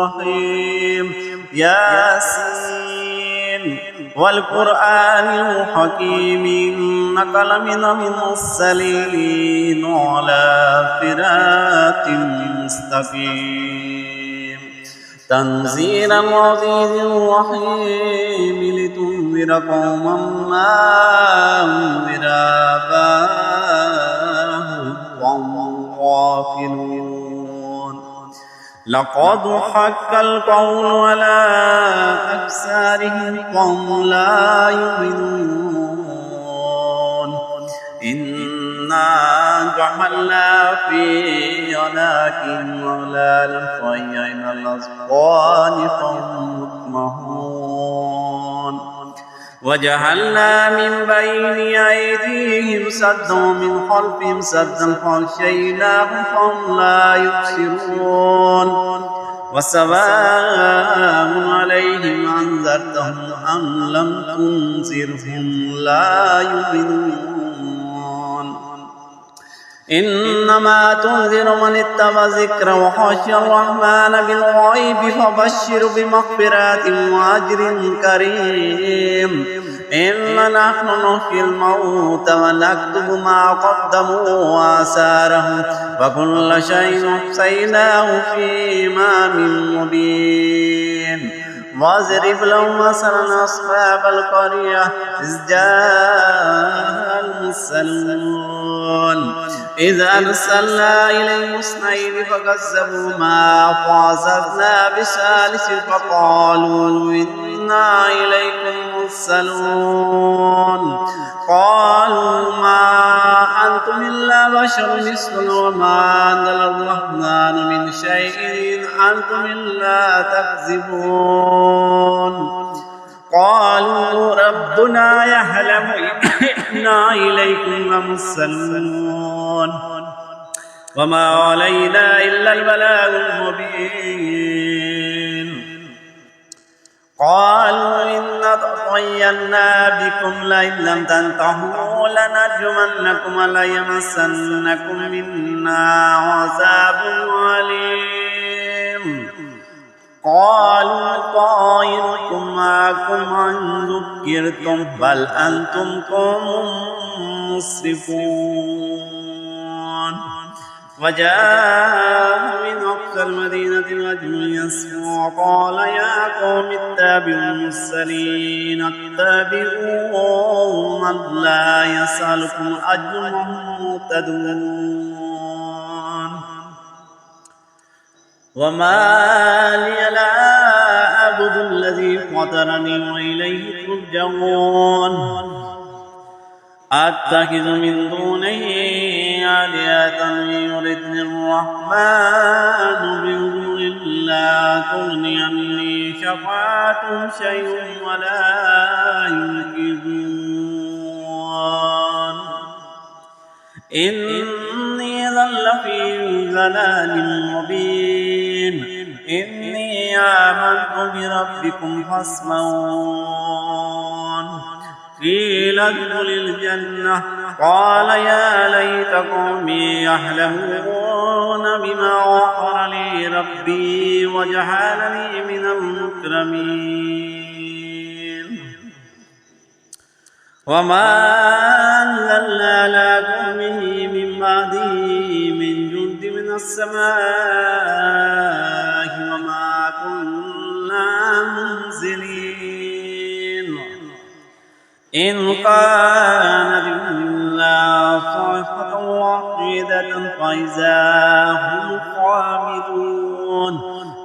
الرحيم ياسين والقرآن الحكيم إنك لمن المرسلين على صراط مستقيم تنزيل العزيز الرحيم لتنذر قوما ما أنذر آباؤهم وهم غافلون لقد حق القول على أكثرهم وهم لا يؤمنون إنا جعلنا في أعناقهم أغلالا فهي إلى الأذقان فهم مقمحون وجعلنا من بين أيديهم سدا ومن خلفهم سدا فغشيناهم فهم لا يبصرون وسواء عليهم أنذرتهم أم لم تنذرهم لا يؤمنون إنما تنذر من اتبع الذكر وخشي الرحمن بالغيب فبشر بمغفرة وأجر كريم إنا نحن نحيي الموتى ونكتب ما قدموا وآثارهم وكل شيء أحصيناه في إمام مبين واضرب لهم مثلا أصحاب القرية إذ جاء المرسلون إذ أرسلنا إليهم اثنين فكذبوهما فعززنا بثالث فقالوا إنا إليكم مرسلون قالوا ما أنتم إلا بشر مثلنا وما أنزل الرحمن من شيء إن أنتم إلا تكذبون قالوا ربنا يعلم إنا إليكم لمرسلون وما علينا إلا البلاغ المبين قالوا إنا تطيرنا بكم لئن لم تنتهوا لنرجمنكم وليمسنكم منا عذاب أليم قالوا طائركم معكم أن ذكرتم بل أنتم قوم مسرفون وجاء من أقصى المدينة رجل يسعى وقال يا قوم اتبعوا المرسلين اتبعوا من لا يسألكم أجرا مهتدون وما لي لا أعبد الذي فطرني وإليه ترجعون أتخذ من دونه آلهة يردني الرحمن بضر لا تغني عني شفاعتهم شيئا ولا ينقذون إني ظل في ضلال مبين إني آمنت بربكم فاسمعون قيل ادخل الجنة قال يا ليت قومي يعلمون بما غفر لي ربي وجعلني من المكرمين وما أنزلنا على قومه من بعده من جند من السماء وما كنا منزلين إن كانت إلا صيحة واحدة فإذا هم خامدون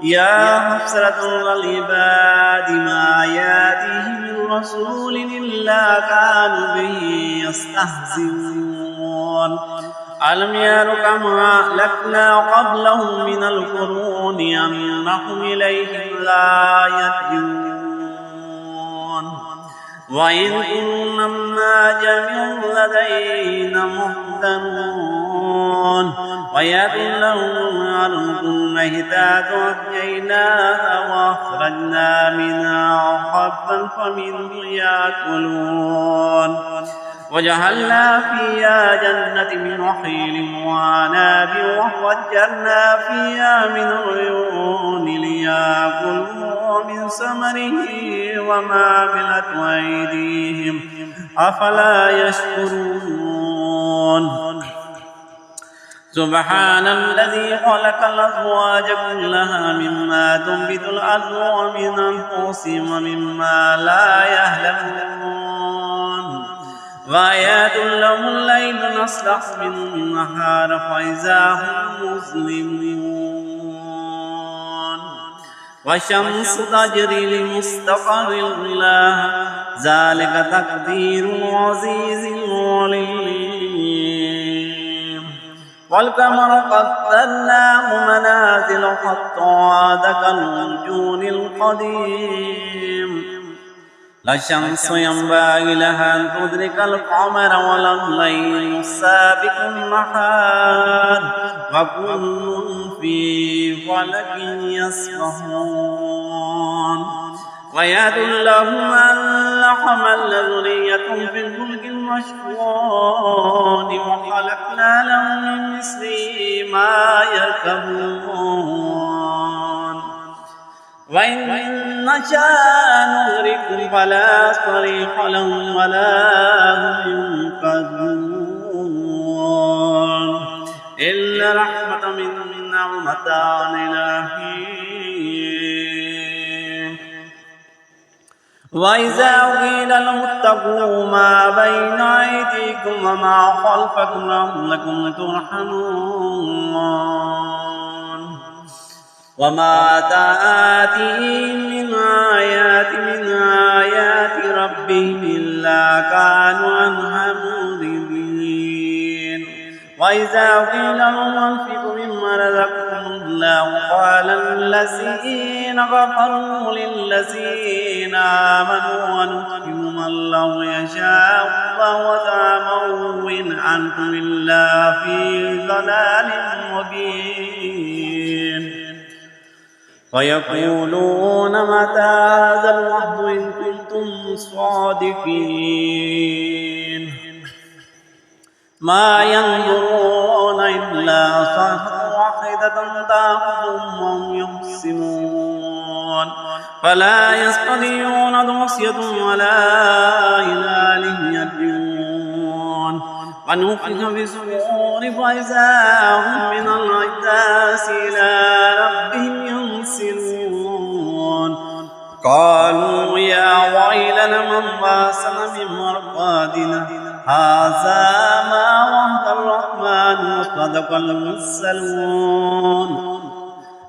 يا حسرة العباد ما يأتيهم من رسول إلا كانوا به يستهزئون ألم يروا كما أهلكنا قبلهم من القرون أنهم إليهم لا يرجعون وإن كنا جميع لدينا محضرون ويدلهم الأرض المهتات وأحييناها وأخرجنا منها حبا فمنه يأكلون وجعلنا فيها جنة من نخيل وعناب وفجرنا فيها من عيون ليأكلوا من ثمره وما عملت أيديهم أفلا يشكرون سبحان الذي خلق الأزواج كلها مما تنبت الأرض ومن أنفسهم ومما لا يعلمون وآيات لهم الليل نسلخ من النهار فإذا هم مظلمون والشمس تجري لمستقر لها ذلك تقدير العزيز العليم والقمر قدرناه منازل حتى عاد كالعرجون القديم لا الشمس ينبغي لها أن تدرك القمر ولا الليل سابق النهار وكل في فلك يسبحون ويدل لهم أن حمل ذرية في الفلك المشحون وخلقنا لهم من مثله ما يركبون وإن نشاء نغرقهم فلا صريخ لهم ولا هم ينقذون إلا رحمة منا ومتاعا إلى حين وإذا قيل لهم اتقوا ما بين أيديكم وما خلفكم لعلكم ترحمون وما تأتيهم من آيات ربهم إلا كانوا عنها معرضين وإذا قيل لهم انفقوا مما رزقكم الله قال الذين كفروا للذين آمنوا ونطعم من لو يشاء الله وطعمه إن أنتم إلا في ضلال مبين ويقولون متى هذا الوعد إن كنتم صادقين ما ينظرون إلا صيحة واحدة تأخذهم وهم يخصمون فلا يستطيعون توصية ولا إلى أهلهم يرجعون ونفخ في الصور فإذا هم من الأجداث إلى ربهم ينسلون قالوا يا ويلنا من بعثنا من مرقادنا هذا ما وعد الرحمن وصدق المرسلون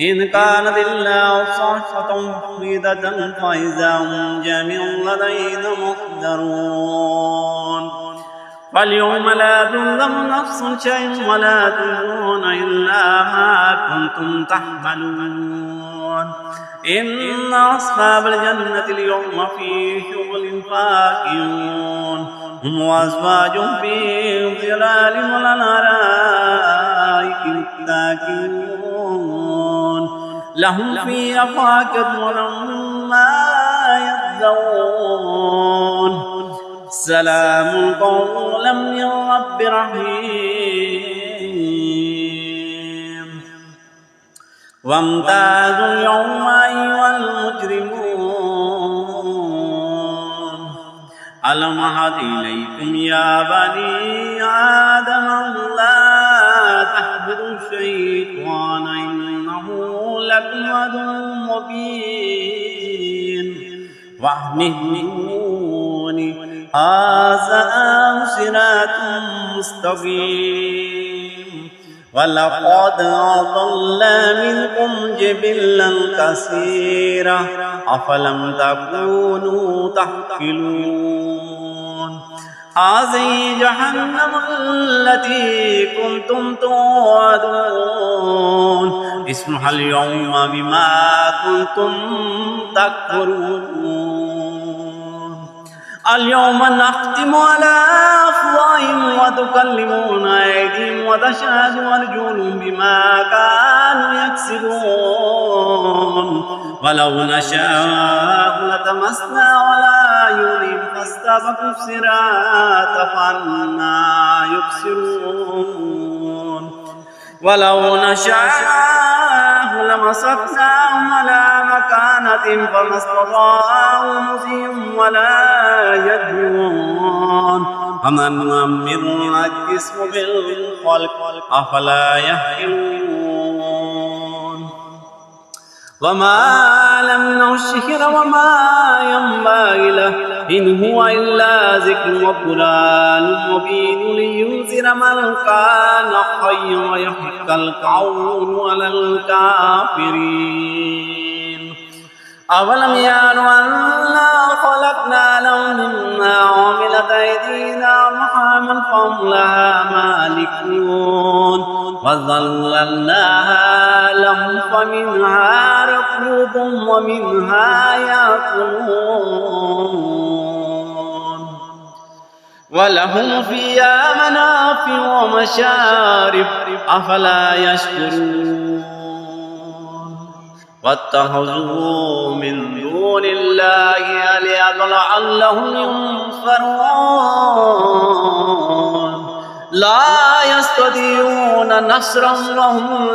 إن كانت إلا صيحة واحدة فإذا هم جميع لدينا محضرون فاليوم لا تظلم نفس شيء ولا تجزون إلا ما كنتم تعملون إن أصحاب الجنة اليوم في شغل فاكهون هم وأزواجهم في ظلال على الأرائك متكئون لهم فيها فاكهة ولهم ما يدعون سلام قولا من رب رحيم وامتازوا اليوم أيها المجرمون ألم أعهد إليكم يا بني آدم لا تعبدوا الشيطان إنه لكم عدو مبين واعبدوني هذا صراط مستقيم ولقد أضل منكم جبلا كثيرا أفلم تكونوا تعقلون هذه جهنم التي كنتم توعدون اسمها اليوم بما كنتم تكفرون اليوم نختم على أفواههم وتكلمنا أيديهم وتشهد أرجلهم بما كانوا يكسبون ولو نشاء لطمسنا على أعينهم فاستبقوا الصراط فأنى يبصرون ولو نشاء لمسخناهم على آياتهم فما استطاعوا مضيا ولا يدعون ومن نعمره نكسه بالخلق أفلا يعقلون وما لم الشهر وما ينبغي له إن هو إلا ذكر وقرآن مبين لينذر من كان حيا ويحق القول على الكافرين أولم يروا أنا خلقنا لهم مما عملت أيدينا أنعاما فهم لها مالكون وظللناها لهم فمنها ركوبهم ومنها يأكلون ولهم فيها منافع ومشارب أفلا يشكرون واتخذوا من دون الله آلهة لعلهم ينصرون لا يستطيعون نصرا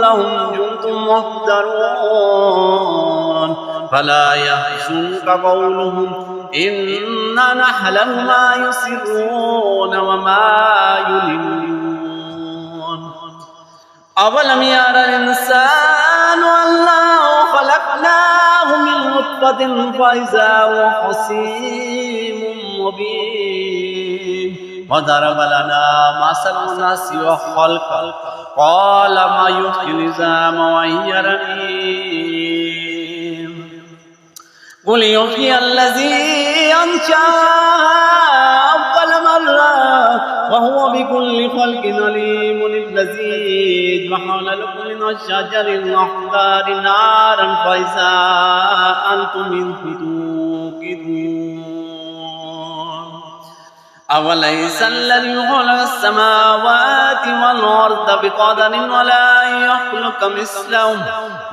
لهم جند محضرون فلا يحزنك قولهم إنا نحلم ما يسرون وما يعلنون أولم ير الإنسان أنا خلقناه من نطفة فإذا هو خصيم مبين وضرب لنا مثلا نسي خلقا قال ما يحيي العظام وهي رميم قل يحيي الذي أنشأها أول مرة وهو بكل خلق عليم الذي جعل لكم من الشجر الأخضر نارا فإذا أنتم منه توقدون أوليس الذي خلق السماوات والأرض بقدر ولا يخلق مثلهم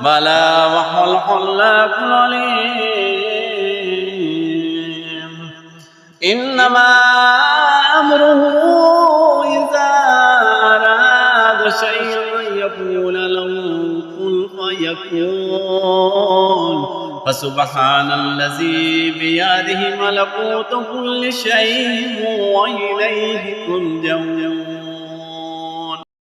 بلى وهو الخلاق العليم إنما أمره إذا أراد شيئا يقول له كن فيكون فسبحان الذي بيده ملكوت كل شيء وإليه ترجعون